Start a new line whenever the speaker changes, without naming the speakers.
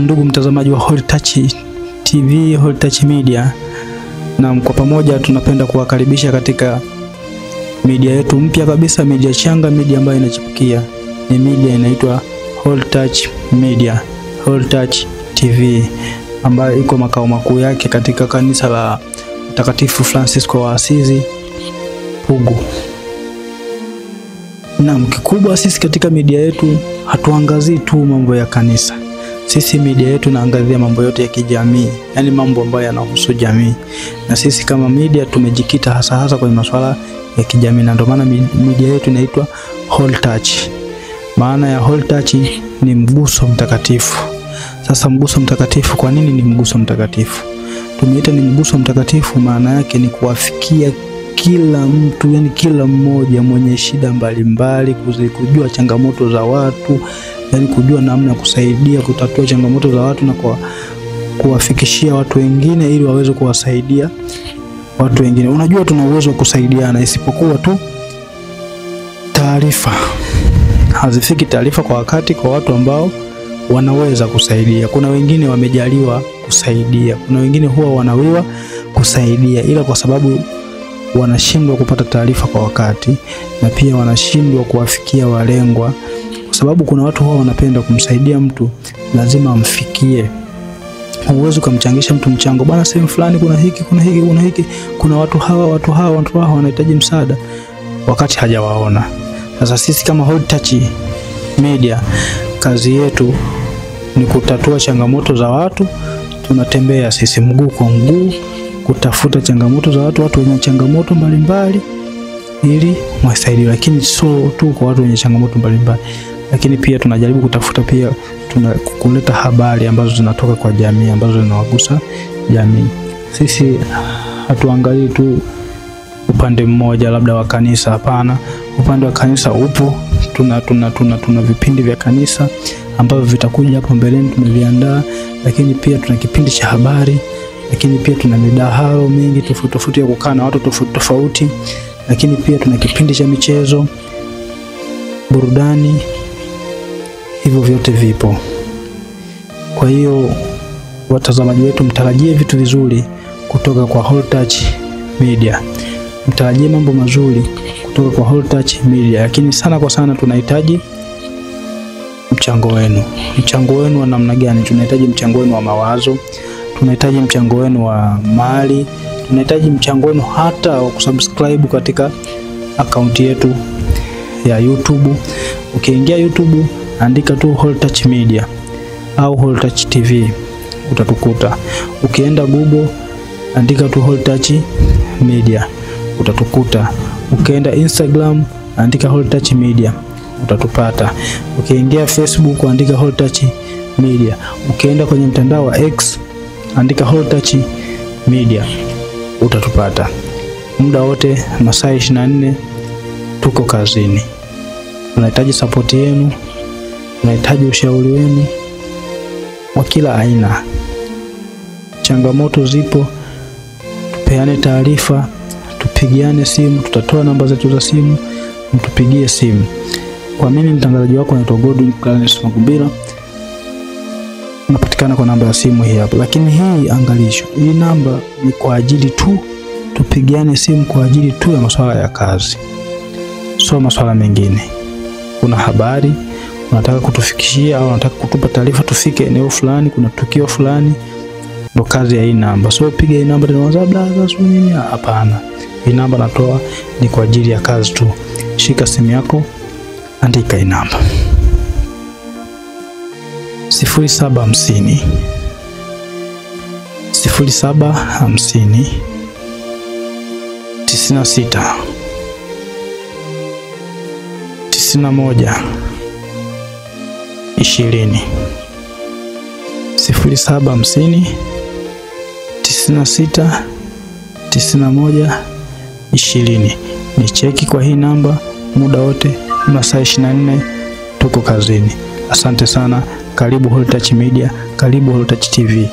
Ndugu mtazamaji wa Holy Touch TV, Holy Touch Media, na kwa pamoja tunapenda kuwakaribisha katika media yetu mpya kabisa, media changa, media ambayo inachipukia. Ni media inaitwa Holy Touch Media, Holy Touch TV, ambayo iko makao makuu yake katika kanisa la Mtakatifu Francisco wa Asizi, Pugu. Na kikubwa sisi katika media yetu hatuangazii tu mambo ya kanisa. Sisi media yetu naangazia mambo yote ya kijamii, yani mambo ambayo yanahusu jamii. Na sisi kama media tumejikita hasa kwenye masuala ya kijamii, na ndio maana media yetu inaitwa Holy Touch. Maana ya Holy Touch ni mguso mtakatifu. Sasa mguso mtakatifu, kwa nini ni mguso mtakatifu? Tumeita ni mguso mtakatifu, maana yake ni kuwafikia kila mtu, yani kila mmoja mwenye shida mbalimbali, kujua changamoto za watu, yani kujua namna ya kusaidia kutatua changamoto za watu na kuwafikishia watu wengine ili waweze kuwasaidia watu wengine. Unajua tuna uwezo wa kusaidiana, isipokuwa tu taarifa hazifiki taarifa kwa wakati kwa watu ambao wanaweza kusaidia. Kuna wengine wamejaliwa kusaidia, kuna wengine huwa wanawiwa kusaidia, ila kwa sababu wanashindwa kupata taarifa kwa wakati, na pia wanashindwa kuwafikia walengwa. Kwa sababu kuna watu huwa wanapenda kumsaidia mtu, lazima amfikie. Huwezi kumchangisha mtu mchango, bwana sehemu fulani kuna hiki, kuna watu hawa wanahitaji msaada, wakati hajawaona. Sasa sisi kama Holy Touch Media, kazi yetu ni kutatua changamoto za watu. Tunatembea sisi mguu kwa mguu kutafuta changamoto za watu wenye changamoto mbalimbali ili mwasaidie. Lakini sio tu kwa watu wenye changamoto mbalimbali, lakini pia tunajaribu kutafuta pia kuleta habari ambazo zinatoka kwa jamii, ambazo zinawagusa jamii. Sisi hatuangalii tu upande mmoja labda wa kanisa, hapana. Upande wa kanisa upo, tuna vipindi vya kanisa ambavyo vitakuja hapo mbeleni, tumeviandaa. Lakini pia tuna kipindi cha habari, lakini pia tuna midahalo mingi tofauti ya kukaa na watu tofauti. Lakini pia tuna kipindi cha michezo, burudani, hivyo vyote vipo. Kwa hiyo watazamaji wetu, mtarajie vitu vizuri kutoka kwa Holy Touch Media. Mtarajie mambo mazuri kutoka kwa Holy Touch Media. Lakini sana tunahitaji mchango wenu. Mchango wenu wa namna gani? Tunahitaji mchango wenu wa mawazo, tunahitaji mchango wenu wa mali, tunahitaji mchango wenu hata wa kusubscribe katika akaunti yetu ya YouTube. Ukiingia YouTube, andika tu Holy Touch Media au Holy Touch TV, utatukuta. Ukienda Google, andika tu Holy Touch Media, utatukuta. Ukienda Instagram, andika Holy Touch Media, utatupata. Ukiingia Facebook, andika Holy Touch Media. Ukienda kwenye mtandao wa X, andika Holy Touch Media, utatupata. Muda wote, masaa 24 tuko kazini. Tunahitaji support yenu, tunahitaji ushauri wenu wa kila aina. Changamoto zipo, tupeane taarifa, tupigiane simu, tutatoa namba zetu za simu, mtupigie simu. Kwa mimi mtangazaji wako naitwa Godwin Clarence Magubira, unapatikana kwa namba ya simu hii hapa. Lakini hii angalisho, hii namba ni kwa ajili tu tupigiane simu kwa ajili tu ya masuala ya kazi, sio masuala mengine. Kuna habari unataka kutufikishia au unataka kutupa taarifa tufike eneo fulani, kuna tukio fulani, ndo kazi ya hii namba. So piga hii namba tena WhatsApp sio nini, hapana. Hii namba natoa ni kwa ajili ya kazi tu. Shika simu yako, andika hii namba 0750 96 91 20 0750 96 91 20. Ni cheki kwa hii namba muda wote, masaa 24 tuko kazini. Asante sana. Karibu Holy Touch Media, karibu Holy Touch TV.